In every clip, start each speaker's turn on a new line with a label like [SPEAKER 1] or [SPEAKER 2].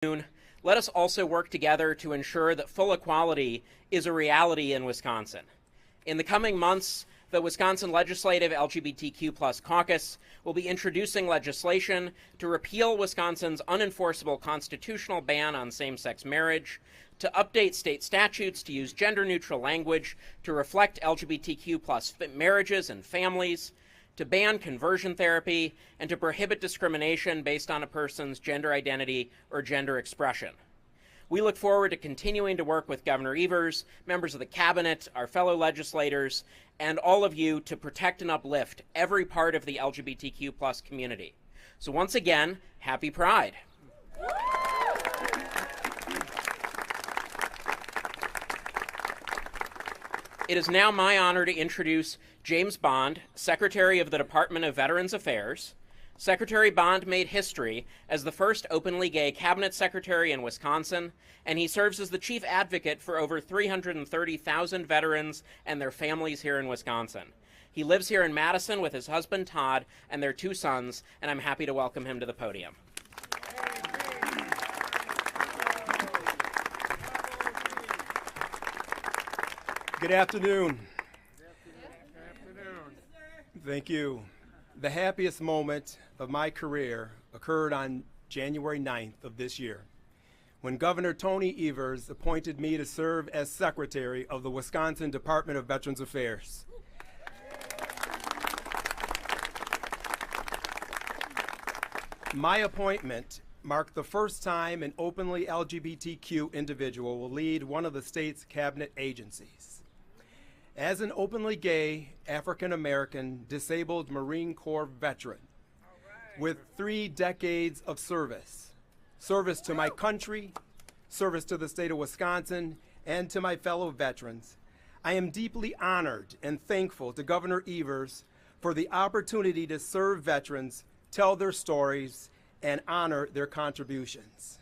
[SPEAKER 1] Let us also work together to ensure that full equality is a reality in Wisconsin. In the coming months, the Wisconsin Legislative LGBTQ+ Caucus will be introducing legislation to repeal Wisconsin's unenforceable constitutional ban on same-sex marriage, to update state statutes to use gender-neutral language to reflect LGBTQ+ marriages and families, to ban conversion therapy, and to prohibit discrimination based on a person's gender identity or gender expression. We look forward to continuing to work with Governor Evers, members of the cabinet, our fellow legislators, and all of you to protect and uplift every part of the LGBTQ+ community. So once again, happy Pride. It is now my honor to introduce James Bond, Secretary of the Department of Veterans Affairs. Secretary Bond made history as the first openly gay cabinet secretary in Wisconsin, and he serves as the chief advocate for over 330,000 veterans and their families here in Wisconsin. He lives here in Madison with his husband Todd and their 2 sons, and I'm happy to welcome him to the podium.
[SPEAKER 2] Good afternoon. Thank you. The happiest moment of my career occurred on January 9th of this year, when Governor Tony Evers appointed me to serve as Secretary of the Wisconsin Department of Veterans Affairs. My appointment marked the first time an openly LGBTQ individual will lead one of the state's cabinet agencies. As an openly gay, African-American, disabled Marine Corps veteran with 3 decades of service to my country, service to the state of Wisconsin, and to my fellow veterans, I am deeply honored and thankful to Governor Evers for the opportunity to serve veterans, tell their stories, and honor their contributions.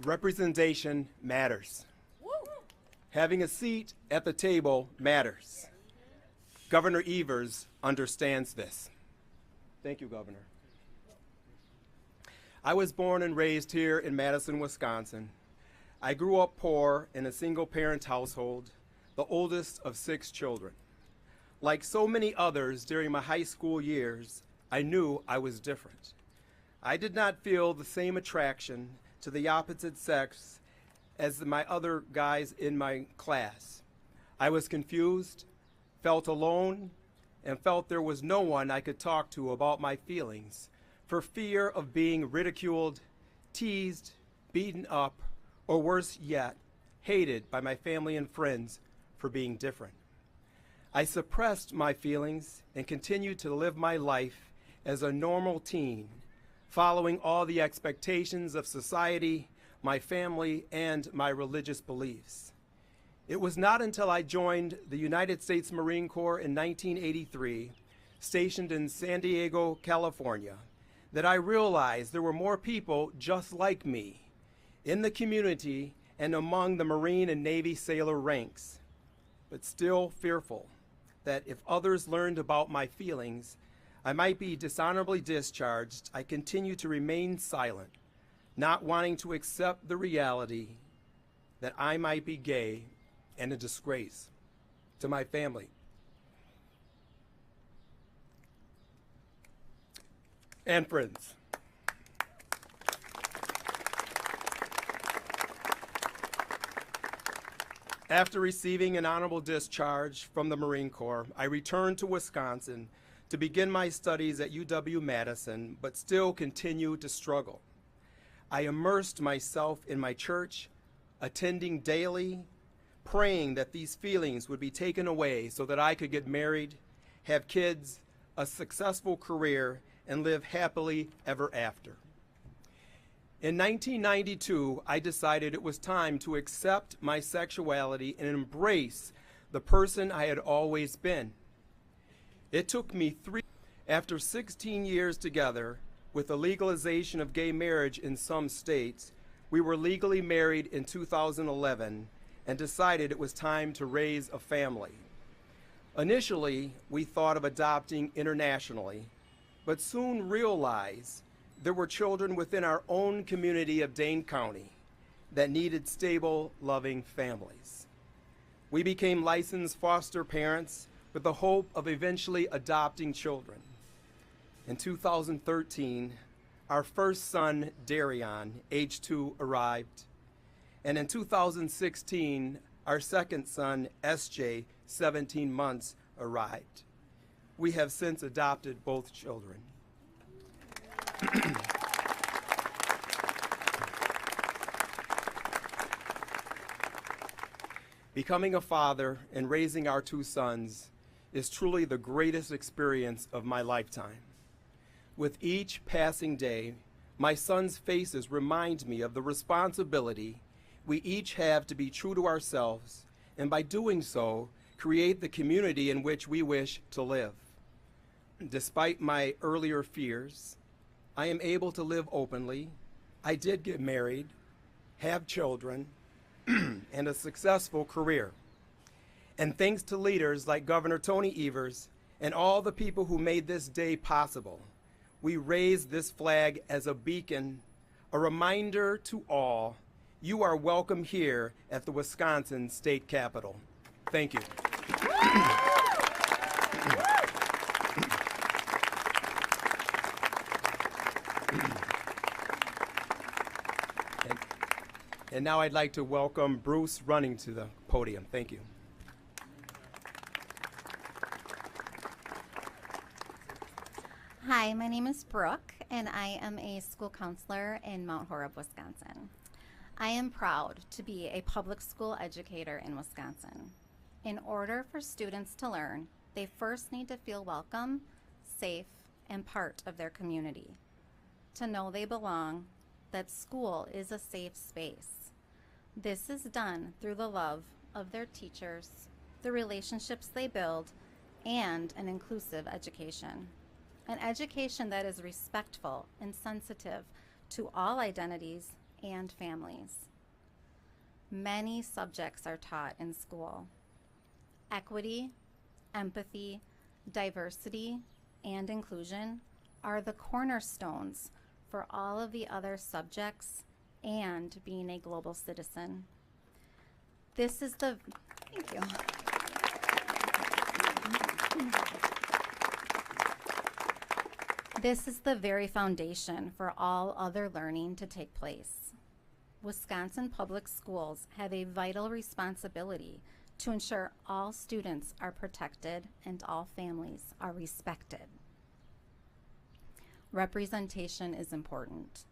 [SPEAKER 2] Representation matters. Having a seat at the table matters. Governor Evers understands this. Thank you, Governor. I was born and raised here in Madison, Wisconsin. I grew up poor in a single-parent household, the oldest of 6 children. Like so many others during my high school years, I knew I was different. I did not feel the same attraction to the opposite sex as my other guys in my class. I was confused, felt alone, and felt there was no one I could talk to about my feelings for fear of being ridiculed, teased, beaten up, or worse yet, hated by my family and friends for being different. I suppressed my feelings and continued to live my life as a normal teen, following all the expectations of society, my family, and my religious beliefs. It was not until I joined the United States Marine Corps in 1983, stationed in San Diego, California, that I realized there were more people just like me in the community and among the Marine and Navy sailor ranks, but still fearful that if others learned about my feelings, I might be dishonorably discharged. I continue to remain silent, not wanting to accept the reality that I might be gay and a disgrace to my family and friends. After receiving an honorable discharge from the Marine Corps, I returned to Wisconsin to begin my studies at UW-Madison, but still continue to struggle. I immersed myself in my church, attending daily, praying that these feelings would be taken away so that I could get married, have kids, a successful career, and live happily ever after. In 1992, I decided it was time to accept my sexuality and embrace the person I had always been. It took me after 16 years together, with the legalization of gay marriage in some states, we were legally married in 2011 and decided it was time to raise a family. Initially, we thought of adopting internationally, but soon realized there were children within our own community of Dane County that needed stable, loving families. We became licensed foster parents with the hope of eventually adopting children. In 2013, our first son, Darion, age 2, arrived. And in 2016, our second son, SJ, 17 months, arrived. We have since adopted both children. Becoming a father and raising our 2 sons is truly the greatest experience of my lifetime. With each passing day, my sons' faces remind me of the responsibility we each have to be true to ourselves, and by doing so, create the community in which we wish to live. Despite my earlier fears, I am able to live openly. I did get married, have children, and a successful career. And thanks to leaders like Governor Tony Evers and all the people who made this day possible, we raise this flag as a beacon, a reminder to all, you are welcome here at the Wisconsin State Capitol. Thank you. And now I'd like to welcome Bruce Running to the podium. Thank you.
[SPEAKER 3] Hi, my name is Brooke, and I am a school counselor in Mount Horeb, Wisconsin. I am proud to be a public school educator in Wisconsin. In order for students to learn, they first need to feel welcome, safe, and part of their community. To know they belong, that school is a safe space. This is done through the love of their teachers, the relationships they build, and an inclusive education. An education that is respectful and sensitive to all identities and families. Many subjects are taught in school. Equity, empathy, diversity, and inclusion are the cornerstones for all of the other subjects and being a global citizen. This is the, thank you. This is the very foundation for all other learning to take place. Wisconsin public schools have a vital responsibility to ensure all students are protected and all families are respected. Representation is important,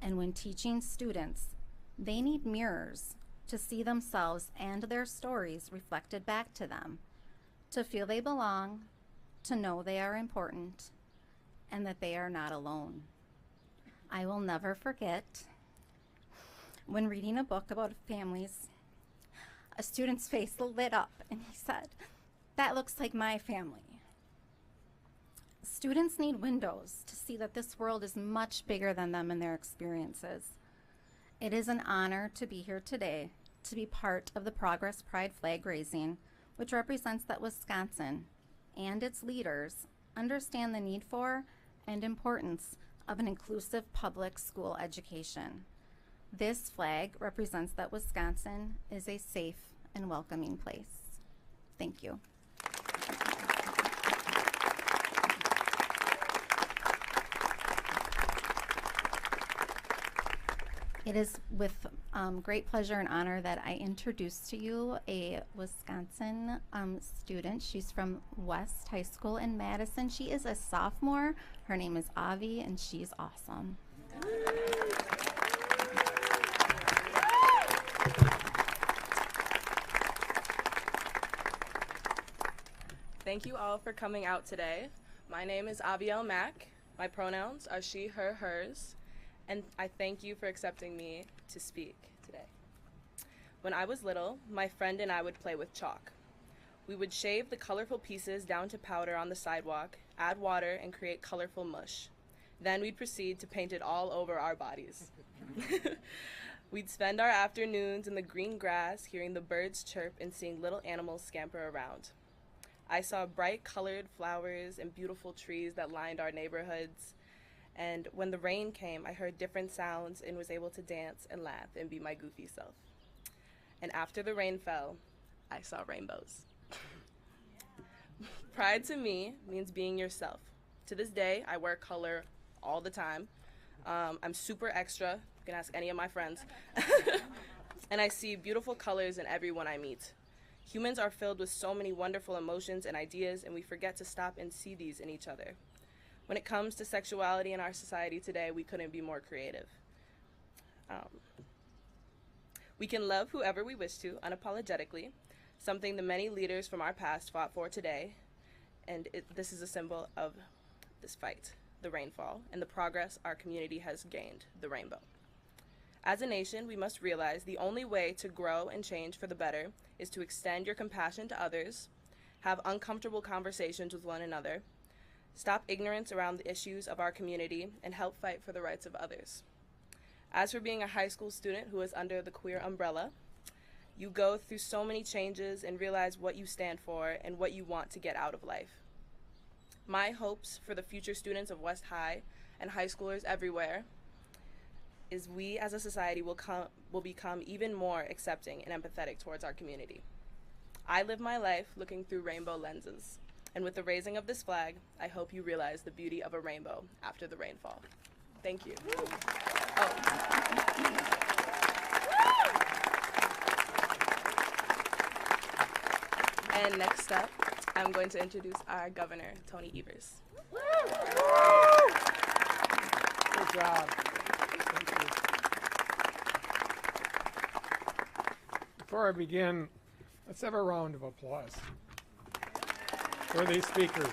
[SPEAKER 3] and when teaching students, they need mirrors to see themselves and their stories reflected back to them, to feel they belong, to know they are important, and that they are not alone. I will never forget when reading a book about families, a student's face lit up and he said, "That looks like my family." Students need windows to see that this world is much bigger than them and their experiences. It is an honor to be here today to be part of the Progress Pride flag raising, which represents that Wisconsin and its leaders understand the need for and importance of an inclusive public school education. This flag represents that Wisconsin is a safe and welcoming place. Thank you. It is with great pleasure and honor that I introduce to you a Wisconsin student. She's from West High School in Madison. She is a sophomore. Her name is Avi, and she's awesome.
[SPEAKER 4] Thank you all for coming out today. My name is Avielle Mack. My pronouns are she, her, hers, and I thank you for accepting me to speak today. When I was little, my friend and I would play with chalk. We would shave the colorful pieces down to powder on the sidewalk, add water, and create colorful mush. Then we'd proceed to paint it all over our bodies. We'd spend our afternoons in the green grass, hearing the birds chirp and seeing little animals scamper around. I saw bright colored flowers and beautiful trees that lined our neighborhoods. And when the rain came, I heard different sounds and was able to dance and laugh and be my goofy self. And after the rain fell, I saw rainbows. Pride to me means being yourself. To this day, I wear color all the time. I'm super extra. You can ask any of my friends. And I see beautiful colors in everyone I meet. Humans are filled with so many wonderful emotions and ideas, and we forget to stop and see these in each other. When it comes to sexuality in our society today, we couldn't be more creative. We can love whoever we wish to, unapologetically, something the many leaders from our past fought for today, and this is a symbol of this fight, the rainfall, and the progress our community has gained, the rainbow. As a nation, we must realize the only way to grow and change for the better is to extend your compassion to others, have uncomfortable conversations with one another, stop ignorance around the issues of our community, and help fight for the rights of others. As for being a high school student who is under the queer umbrella, you go through so many changes and realize what you stand for and what you want to get out of life. My hopes for the future students of West High and high schoolers everywhere is we as a society will become even more accepting and empathetic towards our community. I live my life looking through rainbow lenses, and with the raising of this flag, I hope you realize the beauty of a rainbow after the rainfall. Thank you. And next up, I'm going to introduce our governor, Tony Evers.
[SPEAKER 5] Good job. Thank you. Before I begin, let's have a round of applause for these speakers.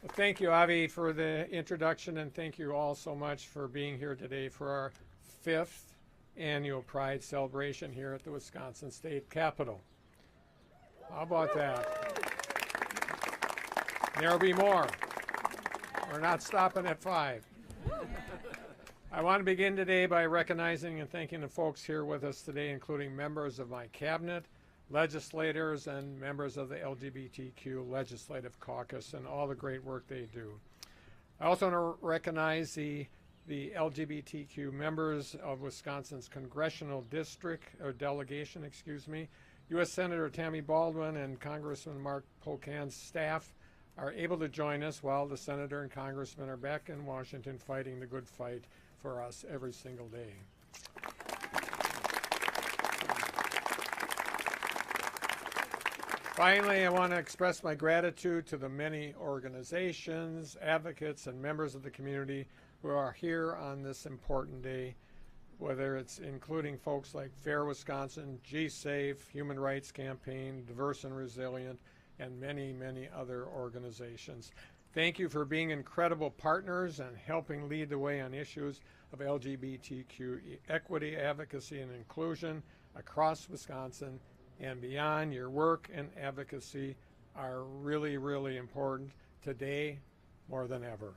[SPEAKER 5] Well, thank you, Avi, for the introduction, and thank you all so much for being here today for our 5th annual Pride celebration here at the Wisconsin State Capitol. How about that? There'll be more. We're not stopping at 5. I want to begin today by recognizing and thanking the folks here with us today, including members of my cabinet, legislators, and members of the LGBTQ Legislative Caucus and all the great work they do. I also want to recognize the LGBTQ members of Wisconsin's congressional district, or delegation, U.S. Senator Tammy Baldwin and Congressman Mark Pocan's staff are able to join us while the senator and congressman are back in Washington fighting the good fight for us every single day. Finally, I want to express my gratitude to the many organizations, advocates, and members of the community who are here on this important day, whether it's including folks like Fair Wisconsin, G-Safe, Human Rights Campaign, Diverse and Resilient, and many, many other organizations. Thank you for being incredible partners and helping lead the way on issues of LGBTQ equity, advocacy, and inclusion across Wisconsin and beyond. Your work and advocacy are really, really important today more than ever.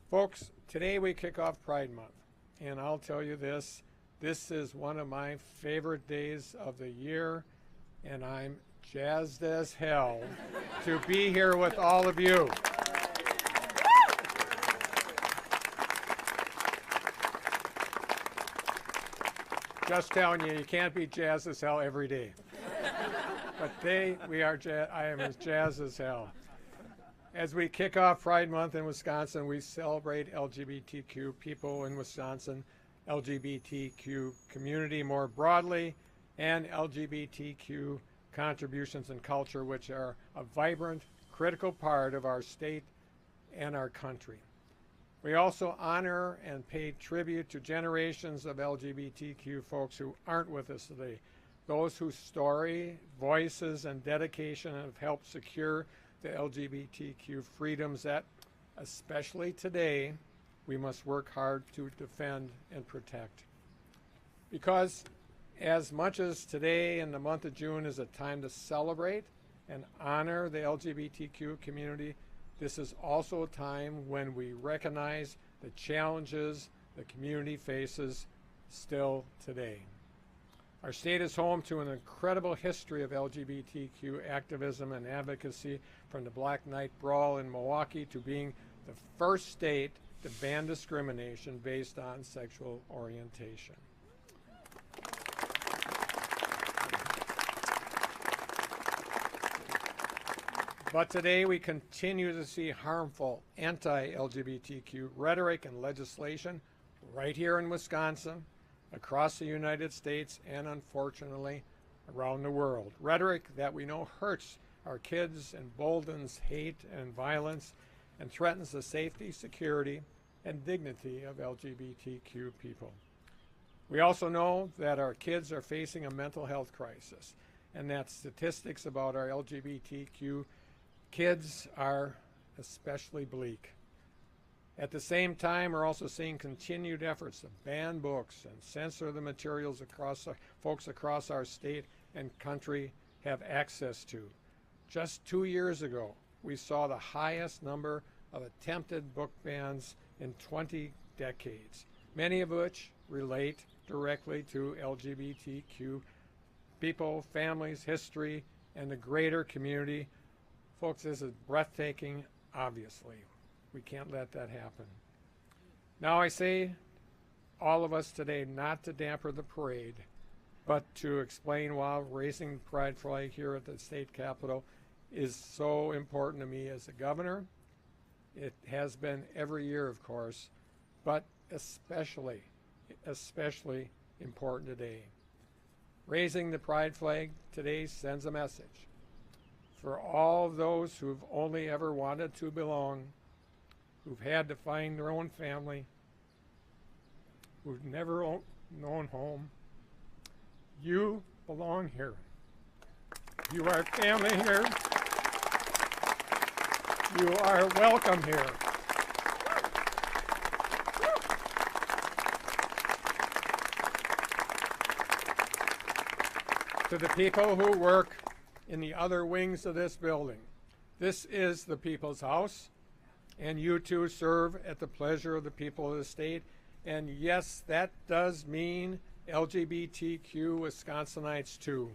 [SPEAKER 5] Folks, today we kick off Pride Month, and I'll tell you this is one of my favorite days of the year, and I'm jazzed as hell to be here with all of you. Just telling you, you can't be jazzed as hell every day. But I am as jazzed as hell. As we kick off Pride Month in Wisconsin, we celebrate LGBTQ people in Wisconsin, LGBTQ community more broadly, and LGBTQ contributions and culture, which are a vibrant, critical part of our state and our country. We also honor and pay tribute to generations of LGBTQ folks who aren't with us today, those whose story, voices, and dedication have helped secure the LGBTQ freedoms that, especially today, we must work hard to defend and protect. Because as much as today in the month of June is a time to celebrate and honor the LGBTQ community, this is also a time when we recognize the challenges the community faces still today. Our state is home to an incredible history of LGBTQ activism and advocacy, from the Black Knight Brawl in Milwaukee to being the first state to ban discrimination based on sexual orientation. But today we continue to see harmful anti-LGBTQ rhetoric and legislation right here in Wisconsin, across the United States, and unfortunately around the world. Rhetoric that we know hurts our kids, emboldens hate and violence, and threatens the safety, security, and dignity of LGBTQ people. We also know that our kids are facing a mental health crisis, and that statistics about our LGBTQ kids are especially bleak. At the same time, we're also seeing continued efforts to ban books and censor the materials folks across our state and country have access to. Just 2 years ago, we saw the highest number of attempted book bans in 20 decades, many of which relate directly to LGBTQ people, families, history, and the greater community. Folks, this is breathtaking, obviously. We can't let that happen. Now I say all of us today not to damper the parade, but to explain why raising the pride flag here at the state capitol is so important to me as a governor. It has been every year, of course, but especially important today. Raising the pride flag today sends a message for all those who've only ever wanted to belong, who've had to find their own family, who've never known home. You belong here. You are family here. You are welcome here. To the people who work in the other wings of this building, this is the people's house, and you too serve at the pleasure of the people of the state. And yes, that does mean LGBTQ Wisconsinites too.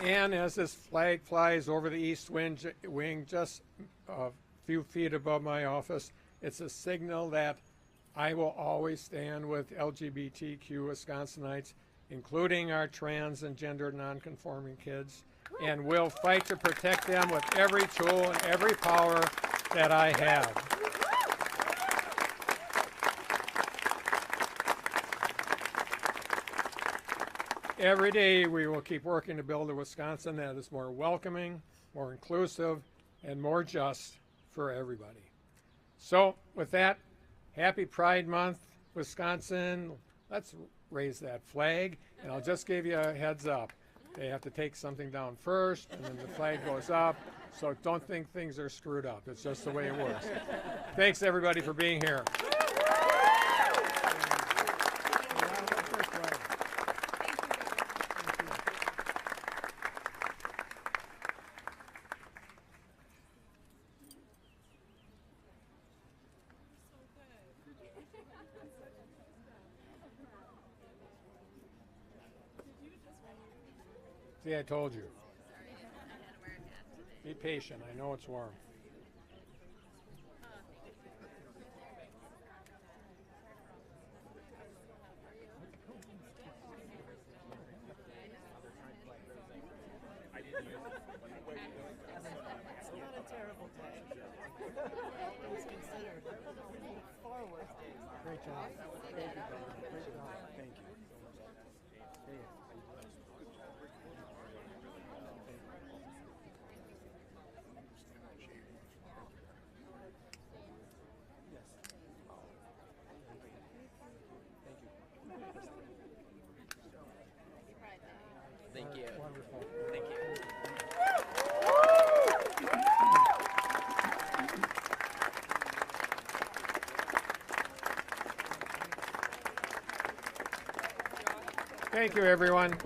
[SPEAKER 5] And as this flag flies over the east wing just a few feet above my office, it's a signal that I will always stand with LGBTQ Wisconsinites, including our trans and gender nonconforming kids, and will fight to protect them with every tool and every power that I have. Every day we will keep working to build a Wisconsin that is more welcoming, more inclusive, and more just for everybody. So with that, happy Pride Month, Wisconsin. Let's raise that flag, and I'll just give you a heads up. They have to take something down first, and then the flag goes up, so don't think things are screwed up. It's just the way it works. Thanks, everybody, for being here. See, I told you. Be patient. I know it's warm.
[SPEAKER 6] It's not a terrible day. It was considered far worse days.
[SPEAKER 2] Great job. Great job. Great job. Thank you.
[SPEAKER 1] Thank you.
[SPEAKER 2] Wonderful.
[SPEAKER 1] Thank you.
[SPEAKER 5] Thank you, everyone.